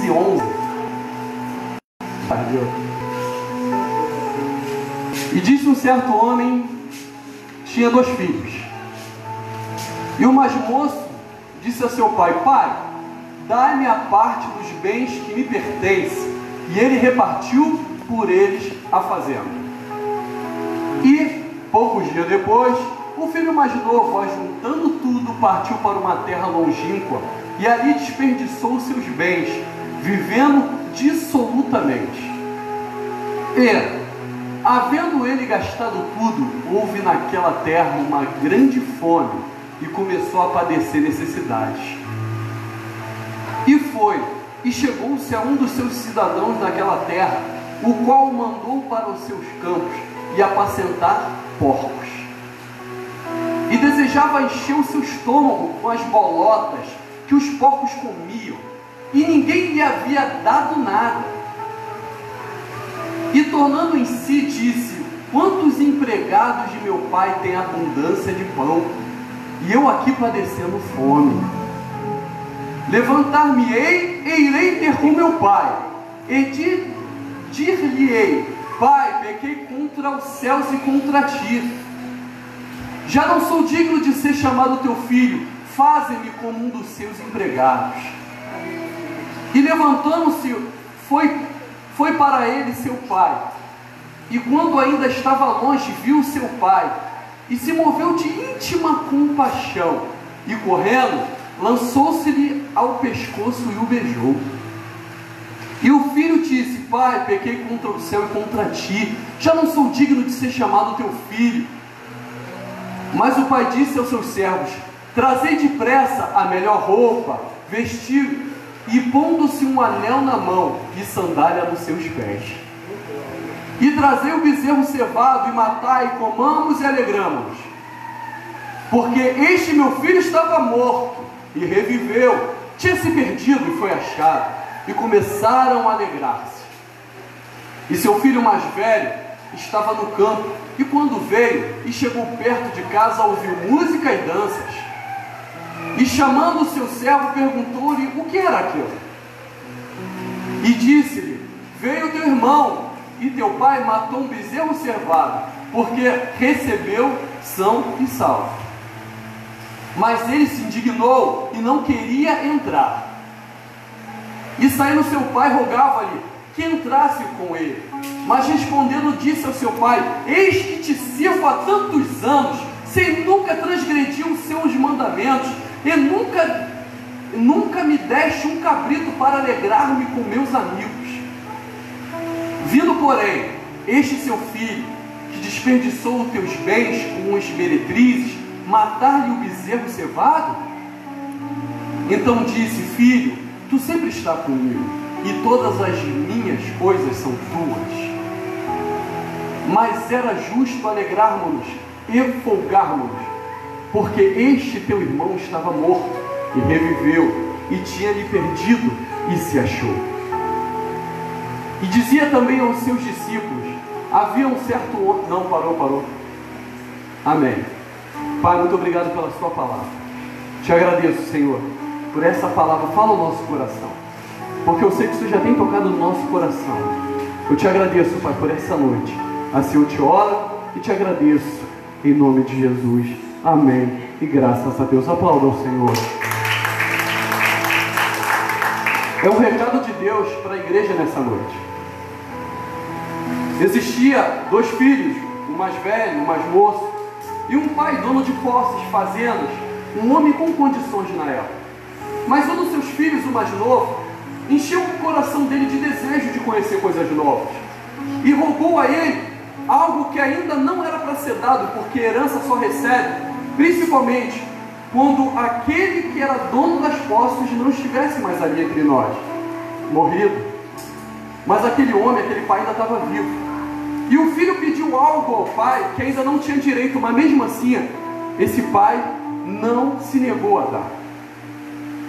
11. E disse um certo homem, tinha 2 filhos. E o mais moço disse a seu pai: pai, dá-me a parte dos bens que me pertence. E ele repartiu por eles a fazenda. E, poucos dias depois, o filho mais novo, ajuntando tudo, partiu para uma terra longínqua e ali desperdiçou seus bens, vivendo dissolutamente. E, havendo ele gastado tudo, houve naquela terra uma grande fome e começou a padecer necessidades. E chegou-se a um dos seus cidadãos daquela terra, o qual o mandou para os seus campos e apacentar porcos. E desejava encher o seu estômago com as bolotas que os porcos comiam, e ninguém lhe havia dado nada. E tornando em si, disse: quantos empregados de meu pai têm abundância de pão, e eu aqui padecendo fome? Levantar-me-ei e irei ter com meu pai, e dir-lhe-ei: pai, pequei contra os céus e contra ti. Já não sou digno de ser chamado teu filho, faze-me como um dos seus empregados. E levantando-se, foi para ele seu pai. E quando ainda estava longe, viu seu pai, e se moveu de íntima compaixão, e correndo, lançou-se-lhe ao pescoço e o beijou. E o filho disse: pai, pequei contra o céu e contra ti, já não sou digno de ser chamado teu filho. Mas o pai disse aos seus servos: trazei depressa a melhor roupa, vestiu, e pondo-se um anel na mão e sandália nos seus pés. E trazei o bezerro cevado, e matai, comamos e alegramos. Porque este meu filho estava morto e reviveu, tinha se perdido e foi achado. E começaram a alegrar-se. E seu filho mais velho estava no campo, e quando veio e chegou perto de casa, ouviu música e danças. E chamando o seu servo, perguntou-lhe o que era aquilo. E disse-lhe: veio teu irmão, e teu pai matou um bezerro cevado, porque recebeu são e salvo. Mas ele se indignou e não queria entrar. E saindo seu pai, rogava-lhe que entrasse com ele. Mas respondendo, disse ao seu pai: eis que te sirvo há tantos anos, sem nunca transgredir os seus mandamentos, e nunca me deste um cabrito para alegrar-me com meus amigos. Vindo, porém, este seu filho, que desperdiçou os teus bens com as meretrizes, matar-lhe o bezerro cevado? Então disse: filho, tu sempre está comigo, e todas as minhas coisas são tuas. Mas era justo alegrarmos-nos e folgarmos-nos, porque este teu irmão estava morto e reviveu, e tinha-lhe perdido e se achou. E dizia também aos seus discípulos: havia um certo homem... Não, parou. Amém. Pai, muito obrigado pela sua palavra. Te agradeço, Senhor, por essa palavra. Fala o nosso coração, porque eu sei que isso já tem tocado no nosso coração. Eu te agradeço, Pai, por essa noite. Assim eu te oro e te agradeço, em nome de Jesus. Amém. E graças a Deus. Aplauda ao Senhor. É um recado de Deus para a igreja nessa noite. Existia 2 filhos, um mais velho, um mais moço, e um pai dono de posses, fazendas, um homem com condições na época. Mas um dos seus filhos, o mais novo, encheu o coração dele de desejo de conhecer coisas novas, e rogou a ele algo que ainda não era para ser dado, porque herança só recebe, principalmente quando aquele que era dono das posses não estivesse mais ali entre nós, morrido. Mas aquele homem, aquele pai ainda estava vivo. E o filho pediu algo ao pai que ainda não tinha direito, mas mesmo assim, esse pai não se negou a dar.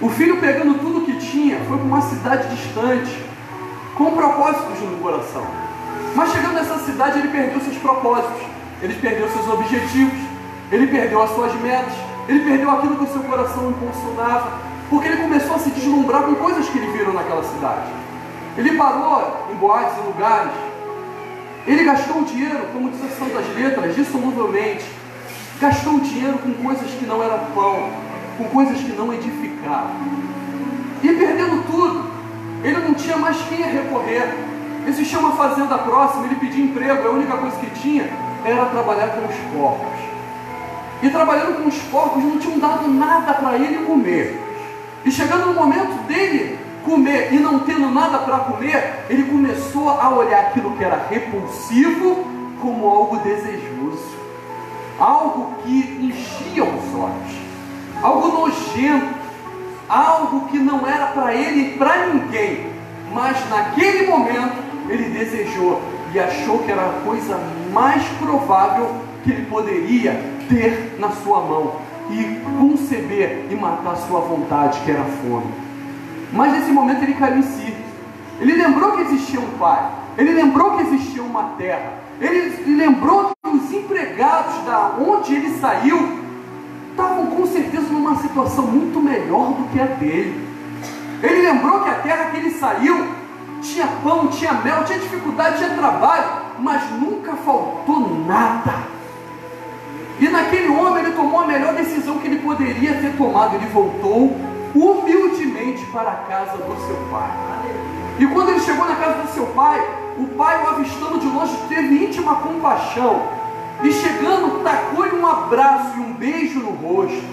O filho, pegando tudo que tinha, foi para uma cidade distante, com propósitos no coração. Mas chegando nessa cidade, ele perdeu seus propósitos, ele perdeu seus objetivos, ele perdeu as suas metas, ele perdeu aquilo que o seu coração impulsionava, porque ele começou a se deslumbrar com coisas que ele viram naquela cidade. Ele parou em boates e lugares. Ele gastou o dinheiro, como diz a Lição das Letras, dissoluvelmente. Gastou o dinheiro com coisas que não eram pão, com coisas que não edificavam. E perdendo tudo, ele não tinha mais quem a recorrer. Existia uma fazenda próxima, ele pedia emprego, a única coisa que tinha era trabalhar com os porcos. E trabalhando com os porcos não tinham dado nada para ele comer. E chegando no momento dele comer e não tendo nada para comer, ele começou a olhar aquilo que era repulsivo como algo desejoso, algo que enchia os olhos, algo nojento, algo que não era para ele e para ninguém, mas naquele momento ele desejou e achou que era a coisa mais provável que ele poderia ter na sua mão e conceber e matar a sua vontade, que era a fome. Mas nesse momento ele caiu em si. Ele lembrou que existia um pai, ele lembrou que existia uma terra, ele lembrou que os empregados da onde ele saiu estavam com certeza numa situação muito melhor do que a dele. Ele lembrou que a terra que ele saiu tinha pão, tinha mel, tinha dificuldade, tinha trabalho, mas nunca faltou nada. E naquele homem ele tomou a melhor decisão que ele poderia ter tomado. Ele voltou humildemente para a casa do seu pai. E quando ele chegou na casa do seu pai, o pai, o avistando de longe, teve íntima compaixão. E chegando, tacou-lhe um abraço e um beijo no rosto.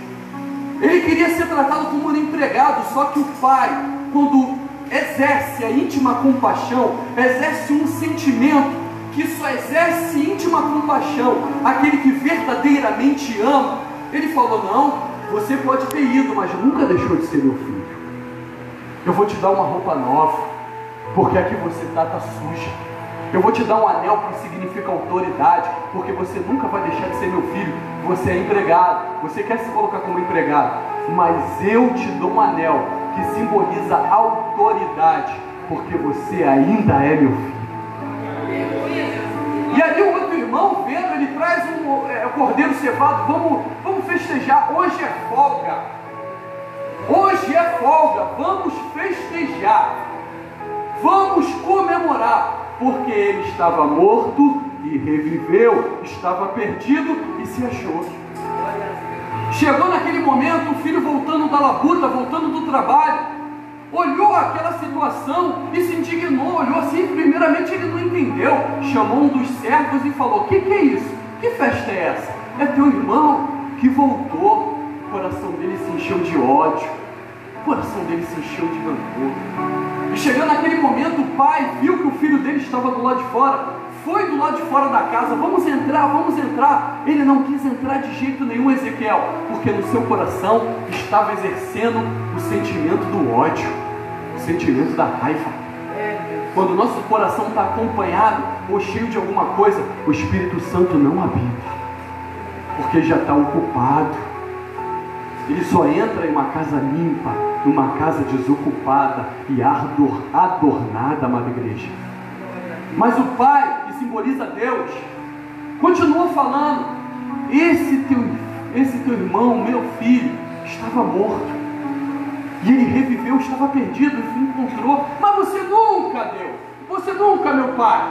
Ele queria ser tratado como um empregado, só que o pai, quando exerce a íntima compaixão, exerce um sentimento que só exerce íntima compaixão aquele que verdadeiramente ama. Ele falou: não, você pode ter ido, mas nunca deixou de ser meu filho. Eu vou te dar uma roupa nova, porque aqui você está suja. Eu vou te dar um anel que significa autoridade, porque você nunca vai deixar de ser meu filho. Você é empregado, você quer se colocar como empregado, mas eu te dou um anel que simboliza autoridade, porque você ainda é meu filho. E ali o outro irmão, vendo, ele traz um cordeiro cevado. Vamos festejar, hoje é folga. Hoje é folga, vamos festejar. Vamos comemorar, porque ele estava morto e reviveu, estava perdido e se achou. Chegou naquele momento, o filho voltando da labuta, voltando do trabalho, olhou aquela situação e se indignou, olhou assim. Primeiramente ele não entendeu, chamou um dos servos e falou: o que é isso? Que festa é essa? É teu irmão que voltou. O coração dele se encheu de ódio, o coração dele se encheu de rancor. E chegando naquele momento, o pai viu que o filho dele estava do lado de fora, foi do lado de fora da casa: vamos entrar, vamos entrar. Ele não quis entrar de jeito nenhum, Ezequiel, porque no seu coração estava exercendo o sentimento do ódio, o sentimento da raiva. Quando o nosso coração está acompanhado ou cheio de alguma coisa, o Espírito Santo não habita, porque já está ocupado. Ele só entra em uma casa limpa, numa casa desocupada e adornada, amada igreja. Mas o pai, que simboliza Deus, continua falando: esse teu irmão, meu filho, estava morto, e ele reviveu, estava perdido, e encontrou. Mas você nunca, Deus, você nunca, meu pai,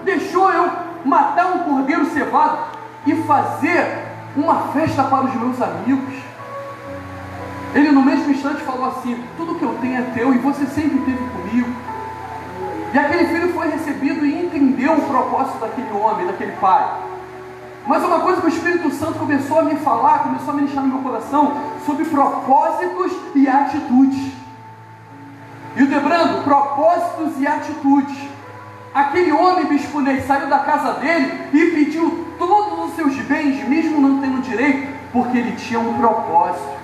deixou eu matar um cordeiro cevado e fazer uma festa para os meus amigos. Ele no mesmo instante falou assim: tudo que eu tenho é teu e você sempre esteve comigo. E aquele filho foi recebido e entendeu o propósito daquele homem, daquele pai. Mas uma coisa que o Espírito Santo começou a me falar, começou a ministrar no meu coração, sobre propósitos e atitudes. E o Debrando, propósitos e atitudes. Aquele homem, Bispo Ney, saiu da casa dele e pediu todos os seus bens, mesmo não tendo direito, porque ele tinha um propósito.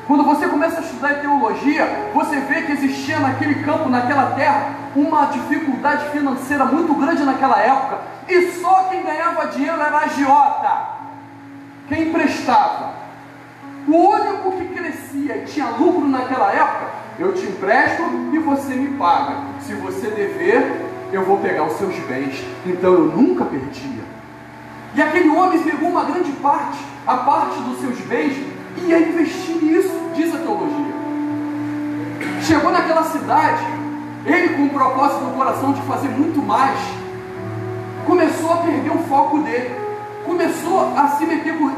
Quando você começa a estudar teologia, você vê que existia naquele campo, naquela terra, uma dificuldade financeira muito grande naquela época, e só quem ganhava dinheiro era agiota, quem emprestava. O único que crescia e tinha lucro naquela época: eu te empresto e você me paga. Se você dever, eu vou pegar os seus bens. Então eu nunca perdia. E aquele homem pegou uma grande parte, a parte dos seus bens, e ia investir nisso, diz a teologia. Chegou naquela cidade, ele com o propósito no coração de fazer muito mais, começou a perder o foco dele, começou a se meter por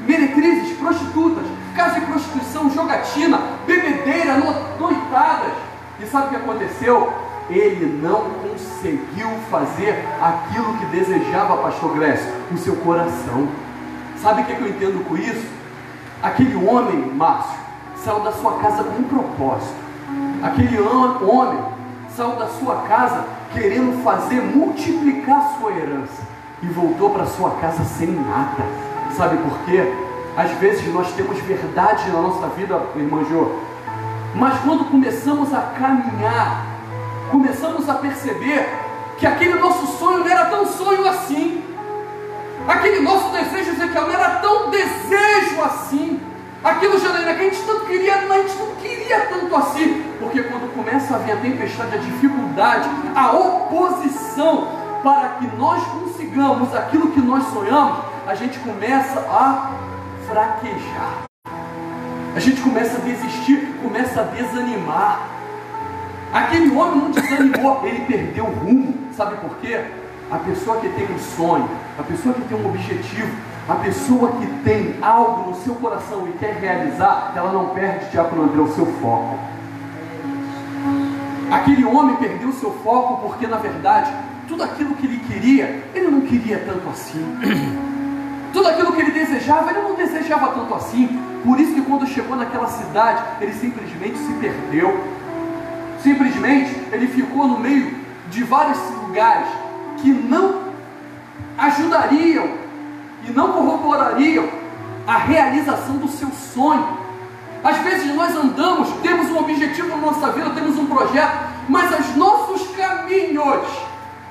meretrizes, prostitutas, casa de prostituição, jogatina, bebedeira, noitadas. E sabe o que aconteceu? Ele não conseguiu fazer aquilo que desejava, pastor Grécio, no seu coração. Sabe o que eu entendo com isso? Aquele homem, Márcio, saiu da sua casa com um propósito. Aquele homem saiu da sua casa querendo fazer multiplicar a sua herança e voltou para sua casa sem nada. Sabe por quê? Às vezes nós temos verdade na nossa vida, irmã Jô, mas quando começamos a caminhar, começamos a perceber que aquele nosso sonho não era tão sonho assim, aquele nosso desejo, Ezequiel, não era tão desejo assim, aquilo, Janaína, que a gente tanto queria, a gente não queria tanto assim, porque quando começa a vir a tempestade, a dificuldade, a oposição, para que nós consigamos aquilo que nós sonhamos, a gente começa a fraquejar, a gente começa a desistir, começa a desanimar. Aquele homem não desanimou, ele perdeu o rumo. Sabe por quê? A pessoa que tem um sonho, a pessoa que tem um objetivo, a pessoa que tem algo no seu coração e quer realizar, ela não perde, diácono André, o seu foco. Aquele homem perdeu o seu foco porque, na verdade, tudo aquilo que ele queria, ele não queria tanto assim. Tudo aquilo que ele desejava, ele não desejava tanto assim. Por isso que quando chegou naquela cidade, ele simplesmente se perdeu. Simplesmente, ele ficou no meio de vários lugares que não ajudariam e não corroborariam a realização do seu sonho. Às vezes nós andamos, temos um objetivo na nossa vida, temos um projeto, mas os nossos caminhos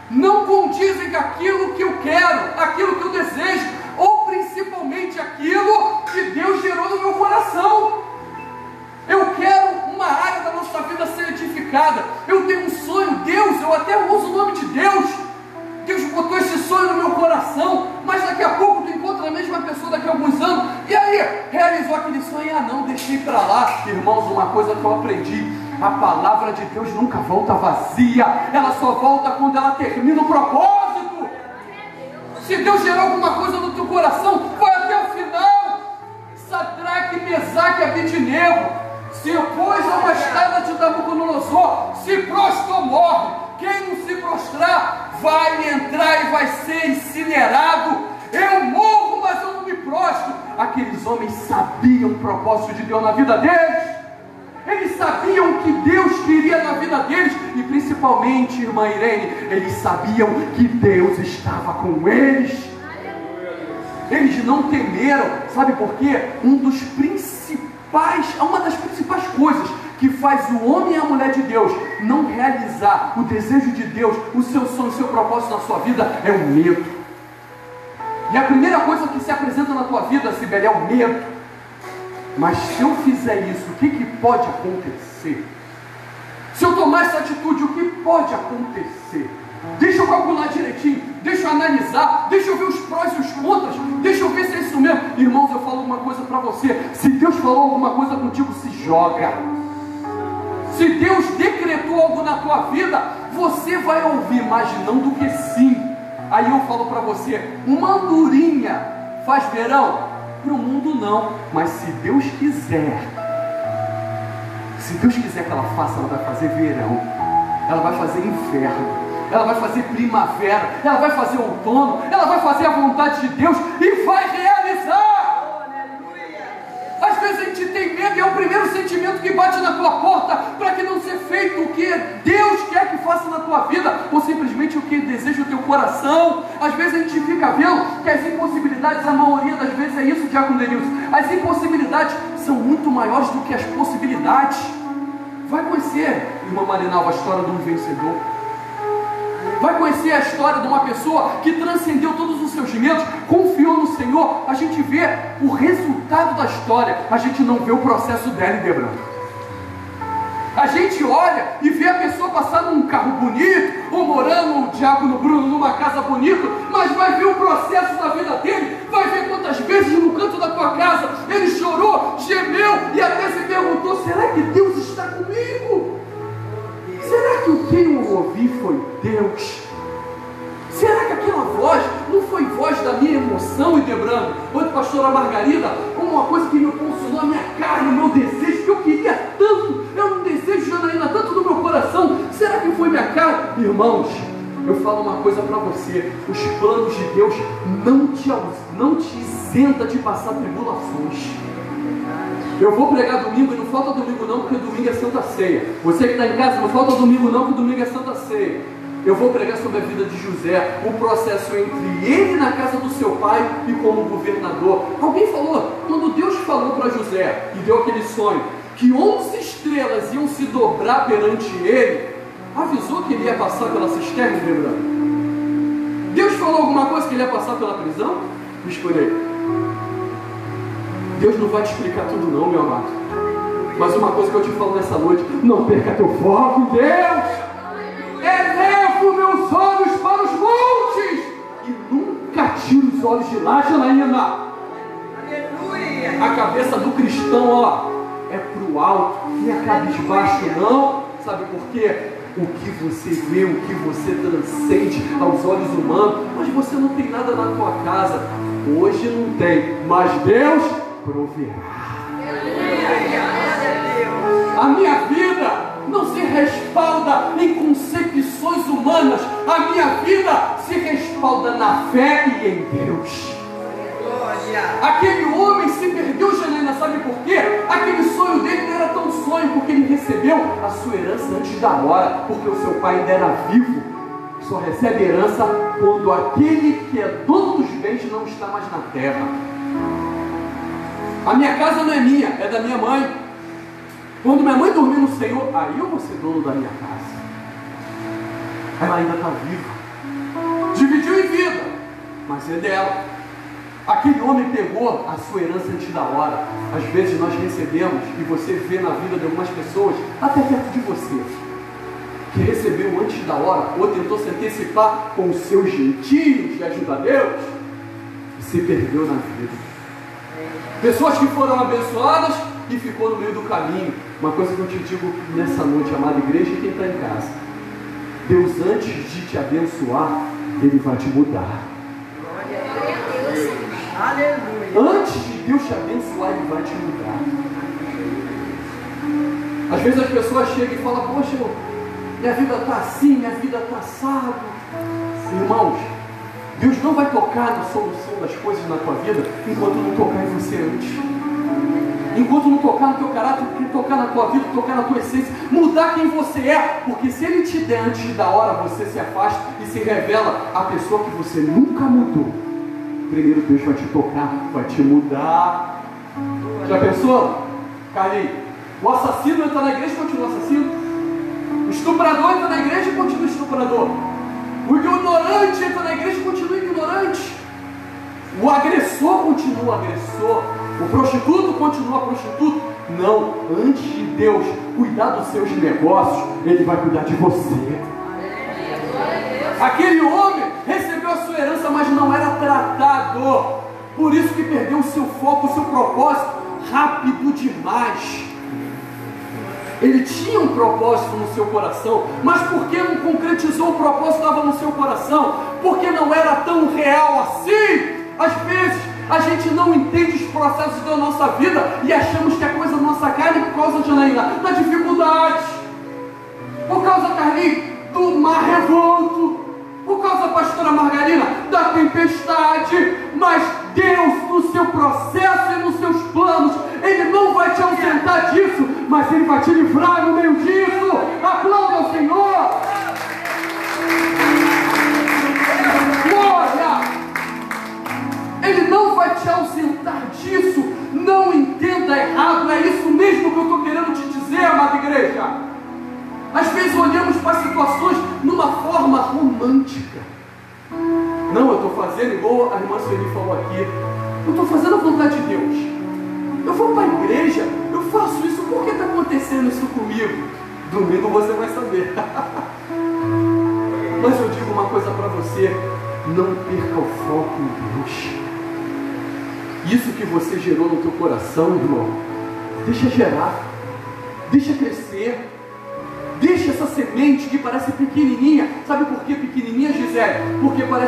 não condizem com aquilo que eu quero, aquilo que eu desejo, ou principalmente aquilo que Deus gerou no meu coração. Eu quero uma área da nossa vida ser edificada, eu tenho um sonho, Deus, eu até uso o nome de Deus, Deus botou esse sonho no meu coração, mas daqui a pouco tu encontra a mesma pessoa daqui a alguns anos, e aí, realizou aquele sonho, não, deixei para lá. Irmãos, uma coisa que eu aprendi, a palavra de Deus nunca volta vazia, ela só volta quando ela termina o propósito. Se Deus gerou alguma coisa no teu coração, vai até o final. Sadraque, Mesaque e Abednego se opôs a uma estada de Nabucodonosor, se prostrou, morre. Quem não se prostrar vai entrar e vai ser incinerado. Eu morro, mas eu não me prostro. Aqueles homens sabiam o propósito de Deus na vida deles. Eles sabiam o que Deus queria na vida deles. E principalmente, irmã Irene, eles sabiam que Deus estava com eles. Eles não temeram. Sabe por quê? Uma das principais coisas que faz o homem e a mulher de Deus não realizar o desejo de Deus, o seu sonho, o seu propósito na sua vida, é o medo. E a primeira coisa que se apresenta na tua vida, Sibeli, é o medo. Mas se eu fizer isso, o que pode acontecer? Se eu tomar essa atitude, o que pode acontecer? Deixa eu calcular direitinho, deixa eu analisar, deixa eu ver os prós e os contras, deixa eu ver se é isso mesmo. Irmãos, eu falo uma coisa para você, se Deus falou alguma coisa contigo, se joga. Se Deus decretou algo na tua vida, você vai ouvir mais não do que sim. Aí eu falo para você, uma andorinha faz verão? Para o mundo não, mas se Deus quiser que ela faça, ela vai fazer verão, ela vai fazer inverno, ela vai fazer primavera, ela vai fazer outono, ela vai fazer a vontade de Deus e vai realizar. Às vezes a gente tem medo e é o primeiro sentimento que bate na tua porta para que não seja feito o que Deus quer que faça na tua vida, ou simplesmente o que deseja o teu coração. Às vezes a gente fica vendo que as impossibilidades, a maioria das vezes é isso, diácono Denilson, as impossibilidades são muito maiores do que as possibilidades. Vai conhecer, irmã Marinalva, a história de um vencedor. Vai conhecer a história de uma pessoa que transcendeu todos os seus medos, confiou no Senhor. A gente vê o resultado da história, a gente não vê o processo dela, Debrando. A gente olha e vê a pessoa passar num carro bonito, ou morando, o diácono Bruno, numa casa bonita, mas vai ver o processo da vida dele, vai ver quantas vezes no canto da tua casa ele chorou, gemeu e até se perguntou, será que Deus está com que o que eu ouvi foi Deus? Será que aquela voz não foi voz da minha emoção, Idebrando? Ou de pastora Margarida? Uma coisa que me impulsionou a minha carne, o meu desejo, que eu queria tanto, eu não desejo, Janaína, tanto no meu coração. Será que foi minha carne? Irmãos, eu falo uma coisa para você: os planos de Deus não te isenta de passar tribulações. Eu vou pregar domingo e não falta domingo não, porque domingo é Santa Ceia. Você que está em casa, não falta domingo não, porque domingo é Santa Ceia. Eu vou pregar sobre a vida de José, o processo entre ele na casa do seu pai e como governador. Alguém falou, quando Deus falou para José e deu aquele sonho, que 11 estrelas iam se dobrar perante ele, avisou que ele ia passar pela cisterna, lembrando? Deus falou alguma coisa que ele ia passar pela prisão? Me escolhei. Deus não vai te explicar tudo não, meu amado. Mas uma coisa que eu te falo nessa noite: não perca teu foco em Deus. Elevo meus olhos para os montes e nunca tiro os olhos de lá, Janaína. Aleluia. A cabeça do cristão, ó, é pro alto, não é cabisbaixo não. Sabe por quê? O que você vê, o que você transcende aos olhos humanos. Mas você não tem nada na tua casa. Hoje não tem, mas Deus proverá. A minha vida não se respalda em concepções humanas. A minha vida se respalda na fé e em Deus. Aquele homem se perdeu, Janaína, sabe por quê? Aquele sonho dele não era tão sonho, porque ele recebeu a sua herança antes da hora, porque o seu pai ainda era vivo. Só recebe herança quando aquele que é dono dos bens não está mais na terra. A minha casa não é minha, é da minha mãe. Quando minha mãe dormir no Senhor, aí eu vou ser dono da minha casa. Ela ainda está viva. Dividiu em vida, mas é dela. Aquele homem pegou a sua herança antes da hora. Às vezes nós recebemos, e você vê na vida de algumas pessoas, até perto de você, que recebeu antes da hora, ou tentou se antecipar com os seus jeitinhos de ajudar a Deus, e se perdeu na vida. Pessoas que foram abençoadas e ficou no meio do caminho. Uma coisa que eu te digo nessa noite, amada igreja, e quem está em casa: Deus, antes de te abençoar, Ele vai te mudar. Aleluia. Antes de Deus te abençoar, Ele vai te mudar. Às vezes as pessoas chegam e falam: poxa, minha vida está assim, minha vida está assado. Irmãos, Deus não vai tocar na solução das coisas na tua vida enquanto não tocar em você antes. Enquanto não tocar no teu caráter, tocar na tua vida, tocar na tua essência, mudar quem você é. Porque se Ele te der antes da hora, você se afasta e se revela a pessoa que você nunca mudou. Primeiro Deus vai te tocar, vai te mudar. Já pensou? Carlinhos, o assassino entra na igreja e continua assassino. O estuprador entra na igreja e continua estuprador. O ignorante entra na igreja e continua ignorante. O agressor continua agressor. O prostituto continua prostituto. Não, antes de Deus cuidar dos seus negócios, Ele vai cuidar de você. Aquele homem recebeu a sua herança, mas não era tratado. Por isso que perdeu o seu foco, o seu propósito, rápido demais. Ele tinha um propósito no seu coração, mas por que não concretizou o propósito que estava no seu coração? Porque não era tão real assim. Às vezes a gente não entende os processos da nossa vida e achamos que a coisa da nossa carne, por causa de Janaína, da dificuldade, por causa, Carlinhos, do mar revolto, por causa, pastora Margarina, da tempestade. Mas Deus, no seu processo e nos seus planos, Ele não vai te ausentar disso, mas Ele vai te livrar no meio disso. Aplauda ao Senhor. Glória! Ele não vai te ausentar disso. Não entenda errado. É isso mesmo que eu estou querendo te dizer, amada igreja. Às vezes olhamos para as situações numa forma romântica. Não, eu estou fazendo igual a irmã Sueli falou aqui. Eu estou fazendo a vontade de Deus. Eu vou para a igreja, eu faço isso. Por que está acontecendo isso comigo? Domingo você vai saber. Mas eu digo uma coisa para você: não perca o foco em Deus. Isso que você gerou no teu coração, irmão, deixa gerar, deixa crescer. Deixa essa semente que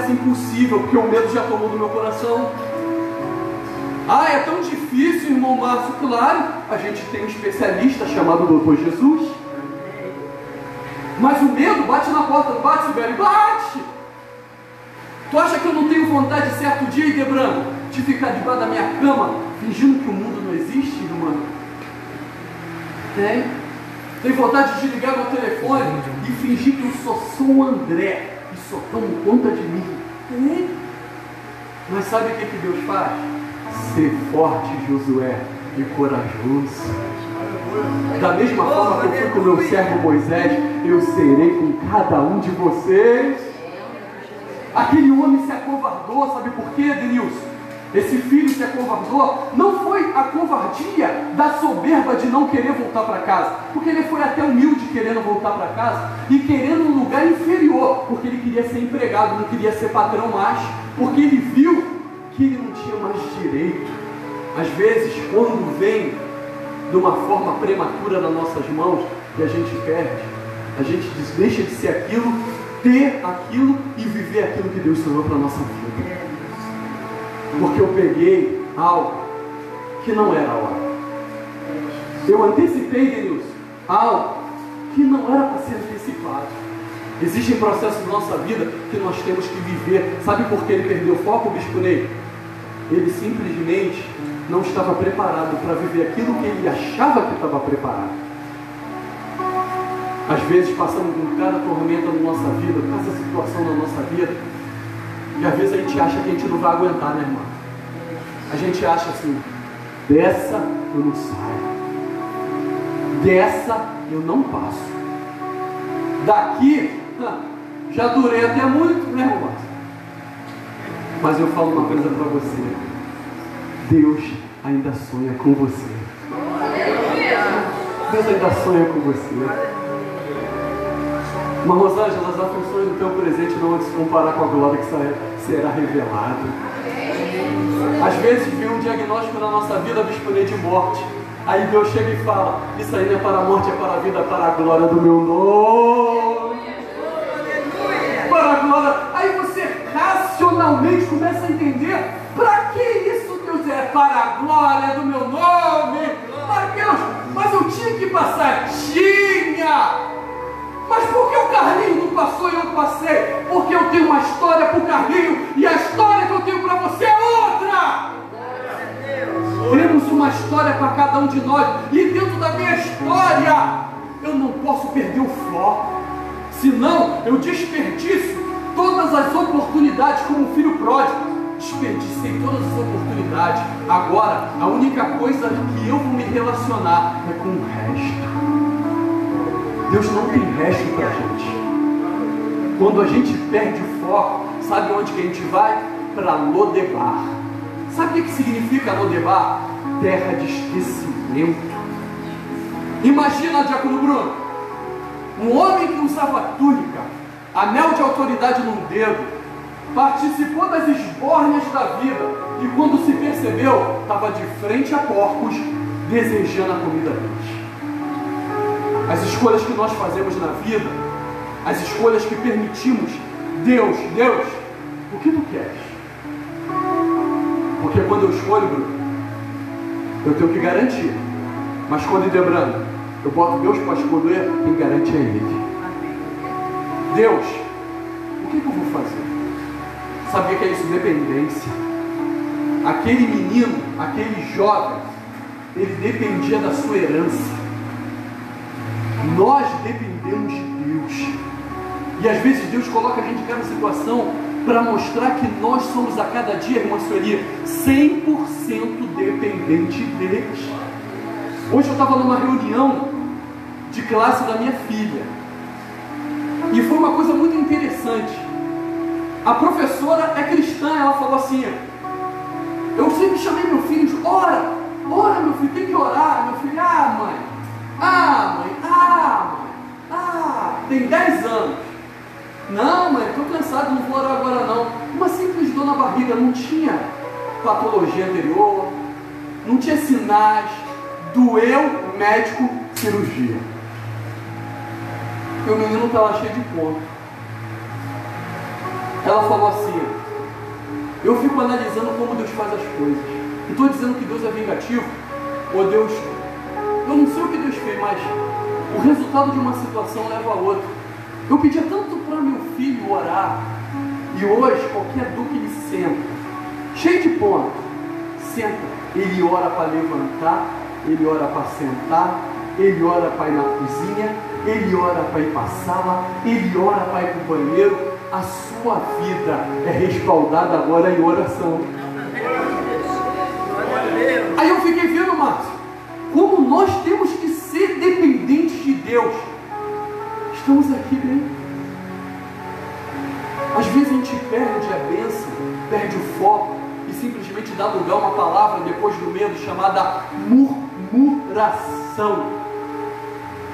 parece impossível, porque o medo já tomou do meu coração. Ah, é tão difícil, irmão Márcio. Claro, a gente tem um especialista chamado Doutor Jesus. Mas o medo bate na porta, não bate, velho? Bate! Tu acha que eu não tenho vontade certo dia, Idebrando, de ficar debaixo da minha cama, fingindo que o mundo não existe, irmão? Tem vontade de ligar meu telefone e fingir que eu só sou o André e só tomo conta de mim. Mas sabe o que Deus faz? Ser forte, Josué, e corajoso. Da mesma forma que eu fui com o meu servo Moisés, eu serei com cada um de vocês. Aquele homem se acovardou, sabe por quê, Denilson? Esse filho se acovardou, não foi a covardia da soberba de não querer voltar para casa, porque ele foi até humilde querendo voltar para casa e querendo um lugar inferior, porque ele queria ser empregado, não queria ser patrão mais, porque ele viu que ele não tinha mais direito. Às vezes, quando vem de uma forma prematura nas nossas mãos e a gente perde, a gente deixa de ser aquilo, ter aquilo e viver aquilo que Deus sonhou para a nossa vida. Porque eu peguei algo que não era a hora. Eu antecipei, Denilson, algo que não era para ser antecipado. Existem processos na nossa vida que nós temos que viver. Sabe por que ele perdeu o foco, Bispo Ney? Ele simplesmente não estava preparado para viver aquilo que ele achava que estava preparado. Às vezes passamos por cada tormenta na nossa vida, cada situação na nossa vida, e às vezes a gente acha que a gente não vai aguentar, né, irmão? A gente acha assim, dessa eu não saio, dessa eu não passo, daqui já durei até muito, né, irmão? Mas eu falo uma coisa para você, Deus ainda sonha com você. Deus ainda sonha com você. Mas Rosângela, as aflições do teu presente não vão se comparar com a glória que será revelada. Às vezes vem um diagnóstico na nossa vida, Bispo Ney, de morte. Aí Deus chega e fala, isso aí não é para a morte, é para a vida, para a glória do meu nome. Para a glória. Aí você racionalmente começa a entender, para que isso, Deus? É para a glória do meu nome. Para Deus, mas eu tinha que passar. Tinha! Mas por que o Carlinho não passou e eu passei? Porque eu tenho uma história para o Carlinho e a história que eu tenho para você é outra. Temos uma história para cada um de nós e dentro da minha história eu não posso perder o foco, senão eu desperdiço todas as oportunidades como um filho pródigo. Desperdicei todas as oportunidades. Agora a única coisa que eu vou me relacionar é com o resto. Deus não tem resto para a gente. Quando a gente perde o foco, sabe onde que a gente vai? Para Lodebar. Sabe o que significa Lodebar? Terra de esquecimento. Imagina, Diácono Bruno, um homem que usava túnica, anel de autoridade num dedo, participou das esbórnias da vida e quando se percebeu, estava de frente a porcos, desejando a comida deles. As escolhas que nós fazemos na vida, as escolhas que permitimos, Deus, o que tu queres? Porque quando eu escolho, Bruno, eu tenho que garantir. Mas quando Idebrando, eu boto Deus para escolher, quem garante é Ele. Deus, o que eu vou fazer? Sabe o que é isso? Dependência. Aquele menino, aquele jovem, ele dependia da sua herança. Nós dependemos de Deus. E às vezes Deus coloca a gente em cada situação para mostrar que nós somos a cada dia, irmã Sueli, 100% dependente deles. Hoje eu estava numa reunião de classe da minha filha. E foi uma coisa muito interessante. A professora é cristã, ela falou assim, eu sempre chamei meu filho de ora meu filho, tem que orar. Meu filho, mãe, tem 10 anos. Não, mãe, estou cansado, não vou orar agora não. Uma simples dor na barriga, não tinha patologia anterior, não tinha sinais, doeu, médico, cirurgia. E o menino está lá cheio de ponto. Ela falou assim: eu fico analisando como Deus faz as coisas. Não estou dizendo que Deus é vingativo, ou Deus... Eu não sei o que Deus fez, mas o resultado de uma situação leva a outra. Eu pedia tanto para meu filho orar, e hoje, qualquer dúvida que ele senta, cheio de ponto, senta, ele ora para levantar, ele ora para sentar, ele ora para ir na cozinha, ele ora para ir para a sala, ele ora para ir para o banheiro. A sua vida é respaldada agora em oração. Aí eu fiquei vendo, Márcio, como nós temos que ser dependentes de Deus. Estamos aqui bem. Às vezes a gente perde a bênção, perde o foco e simplesmente dá lugar a uma palavra depois do medo chamada murmuração.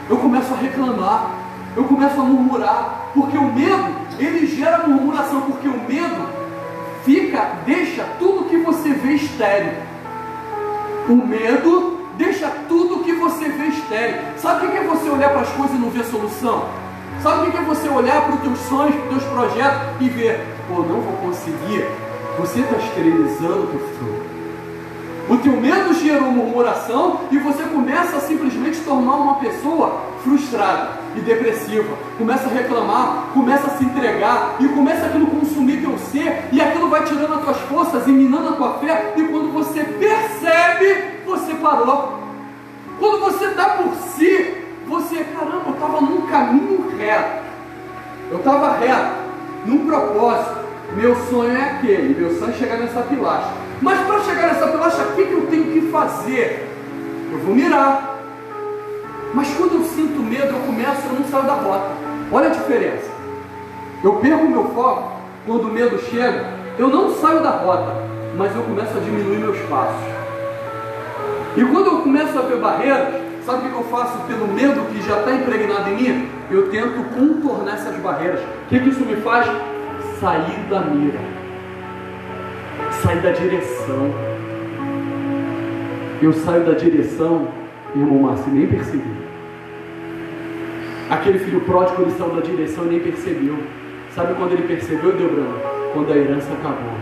Eu começo a reclamar, eu começo a murmurar, porque o medo, ele gera murmuração, porque o medo deixa tudo que você vê estéril. O medo deixa tudo que você vê estéril. Sabe o que é você olhar para as coisas e não ver solução? Sabe o que é você olhar para os teus sonhos, para os teus projetos e ver, pô, não vou conseguir? Você está esterilizando o teu futuro. O teu medo gerou murmuração e você começa a simplesmente tornar uma pessoa frustrada e depressiva. Começa a reclamar, começa a se entregar e começa aquilo a consumir teu ser, e aquilo vai tirando as tuas forças e minando a tua fé, e quando você percebe, você parou. Quando você dá por si, você, caramba, eu estava num caminho reto. Eu estava reto, num propósito. Meu sonho é aquele, meu sonho é chegar nessa pilastra. Mas para chegar nessa pilastra, o que eu tenho que fazer? Eu vou mirar. Mas quando eu sinto medo, eu não saio da rota. Olha a diferença. Eu perco o meu foco, quando o medo chega, eu não saio da rota, mas eu começo a diminuir meus passos. E quando eu começo a ver barreiras, sabe o que eu faço pelo medo que já está impregnado em mim? Eu tento contornar essas barreiras. O que isso me faz? Sair da mira, sair da direção. Eu saio da direção, irmão Márcio, nem percebi. Aquele filho pródigo, ele saiu da direção e nem percebeu. Sabe quando ele percebeu, Debrano? Quando a herança acabou.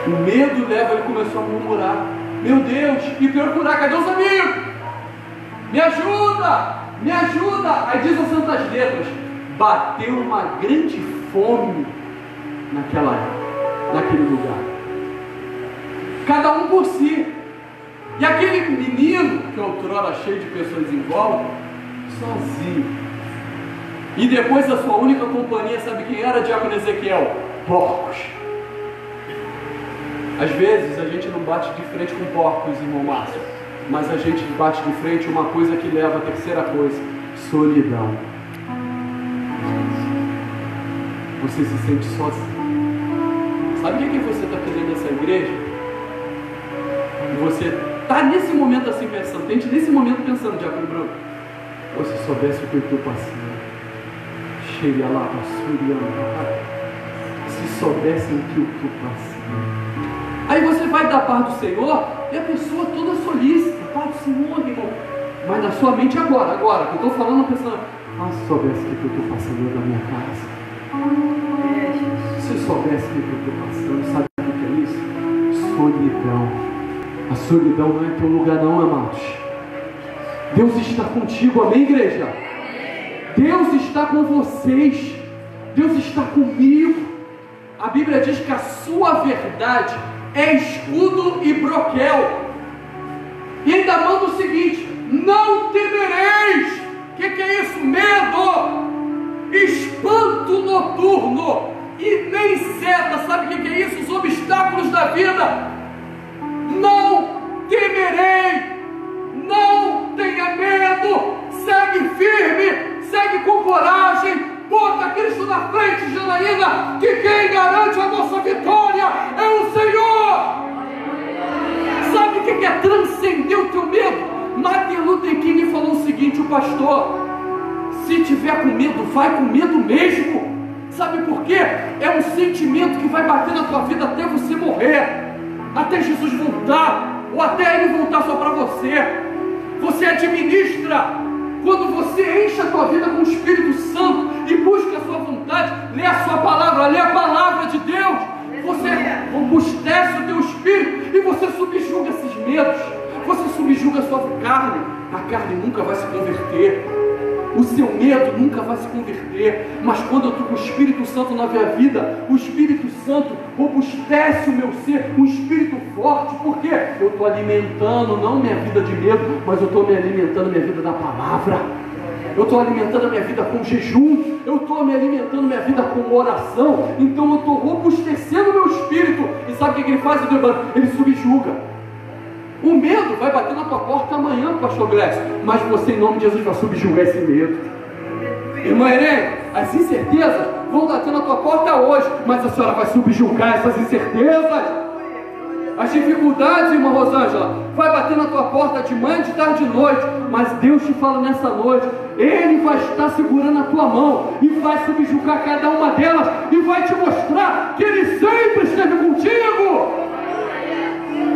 O medo leva, ele começou a murmurar. Meu Deus, e procurar, cadê os amigos? Me ajuda, me ajuda. Aí diz as santas letras, bateu uma grande fome naquele lugar. Cada um por si. E aquele menino, que outrora cheio de pessoas em volta, sozinho. E depois a sua única companhia, sabe quem era, diácono Ezequiel? Porcos. Às vezes a gente não bate de frente com porcos, irmão Márcio, mas a gente bate de frente uma coisa que leva a terceira coisa: solidão. Você se sente sozinho. Sabe o que você está fazendo nessa igreja? Você está nesse momento assim pensando, tente nesse momento pensando, diácono Branco, se soubesse o que eu estou passando, cheia lá, se soubessem o que eu estou passando. Aí você vai dar paz do Senhor e a pessoa toda solícita, paz do Senhor, irmão. Mas na sua mente agora, que eu estou falando, pensando, se soubesse o que eu estou passando na minha casa. Se soubesse o que eu estou passando, sabe o que é isso? Solidão. A solidão não é teu lugar não, amados. Deus está contigo, amém, igreja? Deus está com vocês. Deus está comigo. A Bíblia diz que a sua verdade é escudo e broquel. E ainda manda o seguinte: não temereis. O que é isso? Medo, espanto noturno e nem seta. Sabe o que é isso? Os obstáculos da vida. Não temerei. Não tenha medo. Segue firme, segue com coragem. Bota Cristo na frente, Janaína, que quem garante a nossa vitória é o Senhor. Sabe o que é transcender o teu medo? Martin Luther King falou o seguinte, o pastor: se tiver com medo, vai com medo mesmo. Sabe por quê? É um sentimento que vai bater na tua vida até você morrer, até Jesus voltar, ou até Ele voltar só para você. Você administra. Quando você enche a tua vida com o Espírito Santo e busca a sua vontade, lê a sua carne nunca vai se converter. O seu medo nunca vai se converter. Mas quando eu estou com o Espírito Santo na minha vida, o Espírito Santo robustece o meu ser, um espírito forte. Por quê? Eu estou alimentando não minha vida de medo, mas eu estou me alimentando minha vida da palavra. Eu estou alimentando a minha vida com jejum. Eu estou me alimentando minha vida com oração. Então eu estou robustecendo o meu espírito. E sabe o que ele faz, Ele subjuga. O medo vai bater na tua porta amanhã, pastor Grécio, mas você, em nome de Jesus, vai subjugar esse medo. Irmã Irene, as incertezas vão bater na tua porta hoje, mas a senhora vai subjugar essas incertezas. As dificuldades, irmã Rosângela, vai bater na tua porta de manhã, de tarde, de noite, mas Deus te fala nessa noite, Ele vai estar segurando a tua mão e vai subjugar cada uma delas e vai te mostrar que Ele sempre esteve contigo.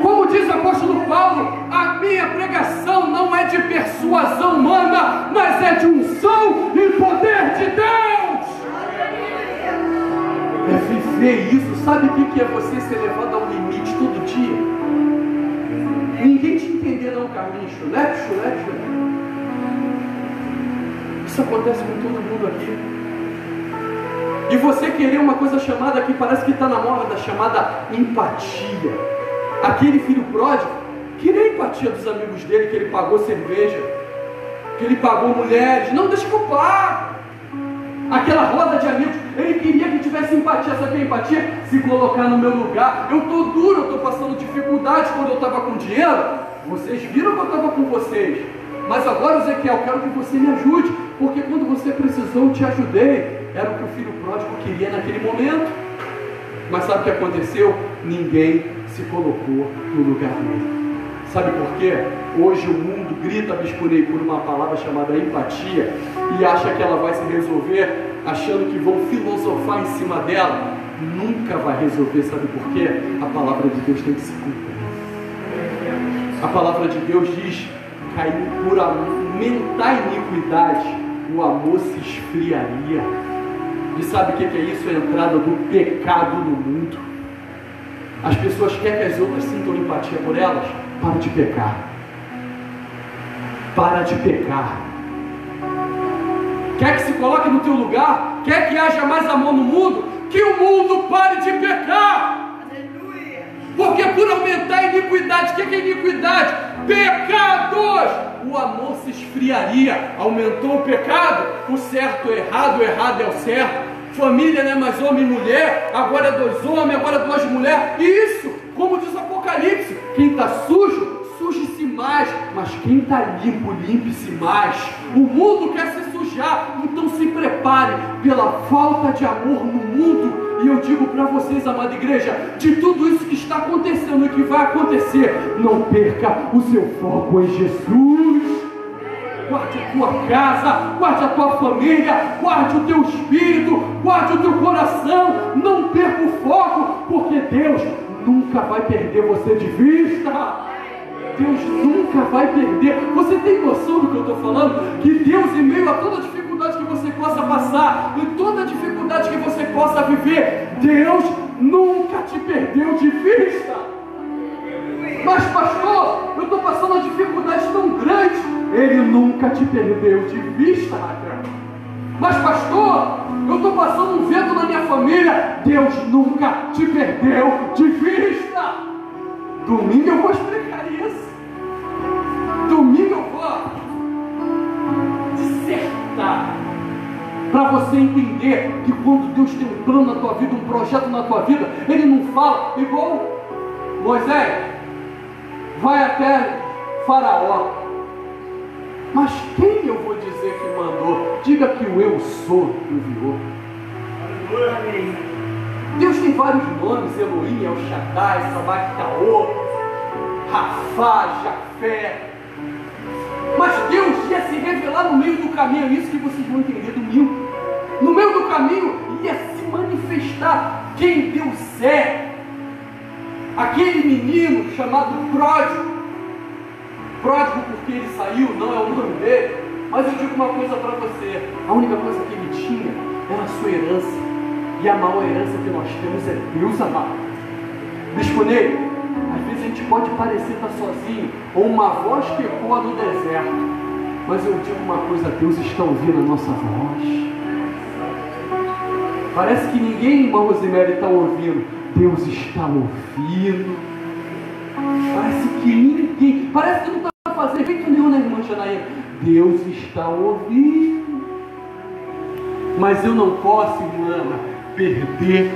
Como diz o apóstolo Paulo, a minha pregação não é de persuasão humana, mas é de unção e poder de Deus. É viver isso. Sabe o que é você ser levado ao limite todo dia? Ninguém te entender não, Carlinhos. Chulete. Isso acontece com todo mundo aqui. E você querer uma coisa chamada que parece que está na moda, chamada empatia. Aquele filho pródigo queria a empatia dos amigos dele, que ele pagou cerveja, que ele pagou mulheres. Não, deixa que eu pago. Aquela roda de amigos, ele queria que tivesse empatia. Sabe que é empatia? Se colocar no meu lugar. Eu estou duro, eu estou passando dificuldade. Quando eu estava com dinheiro, vocês viram que eu estava com vocês. Mas agora, Ezequiel, eu quero que você me ajude, porque quando você precisou, eu te ajudei. Era o que o filho pródigo queria naquele momento. Mas sabe o que aconteceu? Ninguém se colocou no lugar dele. Sabe por quê? Hoje o mundo grita, Bispo Ney, por uma palavra chamada empatia e acha que ela vai se resolver, achando que vão filosofar em cima dela. Nunca vai resolver. Sabe por quê? A palavra de Deus tem que se cumprir. A palavra de Deus diz que por aumentar a iniquidade o amor se esfriaria. E sabe o que é isso? A entrada do pecado no mundo. As pessoas querem que as outras sintam empatia por elas. Para de pecar. Para de pecar. Quer que se coloque no teu lugar? Quer que haja mais amor no mundo? Que o mundo pare de pecar. Aleluia. Porque por aumentar a iniquidade, o que é iniquidade? Pecados. O amor se esfriaria. Aumentou o pecado, o certo é errado, o errado é o certo. Família não é mais homem e mulher, agora é 2 homens, agora é 2 mulheres. Isso, como diz o Apocalipse, quem está sujo, suje-se mais, mas quem está limpo, limpe-se mais. O mundo quer se sujar, então se prepare pela falta de amor no mundo. E eu digo para vocês, amada igreja, de tudo isso que está acontecendo e que vai acontecer, não perca o seu foco em Jesus. Guarde a tua casa, guarde a tua família, guarde o teu espírito, guarde o teu coração. Não perca o foco, porque Deus nunca vai perder você de vista. Deus nunca vai perder. Você tem noção do que eu estou falando? Que Deus, em meio a toda dificuldade que você possa passar, em toda dificuldade que você possa viver, Deus nunca te perdeu de vista. Mas pastor, eu estou passando uma dificuldade tão grande. Ele nunca te perdeu de vista, Raquel. Mas pastor, eu estou passando um vento na minha família. Deus nunca te perdeu de vista. Domingo eu vou explicar isso. Domingo eu vou dissertar, para você entender que quando Deus tem um plano na tua vida, um projeto na tua vida, Ele não fala igual Moisés, vai até Faraó. Mas quem eu vou dizer que mandou? Diga que o eu sou enviou. Deus tem vários nomes: Elohim, El Shaddai, Sabactaô, Rafá, Jafé. Mas Deus ia se revelar no meio do caminho. É isso que vocês vão entender domingo. No meio do caminho ia se manifestar quem Deus é. Aquele menino chamado pródigo. Pródigo porque ele saiu, não é o nome dele. Mas eu digo uma coisa para você: a única coisa que ele tinha era a sua herança. E a maior herança que nós temos é Deus, amado. Bispo Ney, às vezes a gente pode parecer estar sozinho, ou uma voz que ecoa no deserto. Mas eu digo uma coisa, Deus está ouvindo a nossa voz. Parece que ninguém, irmã Rosemary, está ouvindo. Deus está ouvindo. Parece que ninguém, parece que não está fazendo efeito nenhum, né, irmã Janaína? Deus está ouvindo. Mas eu não posso, irmã, perder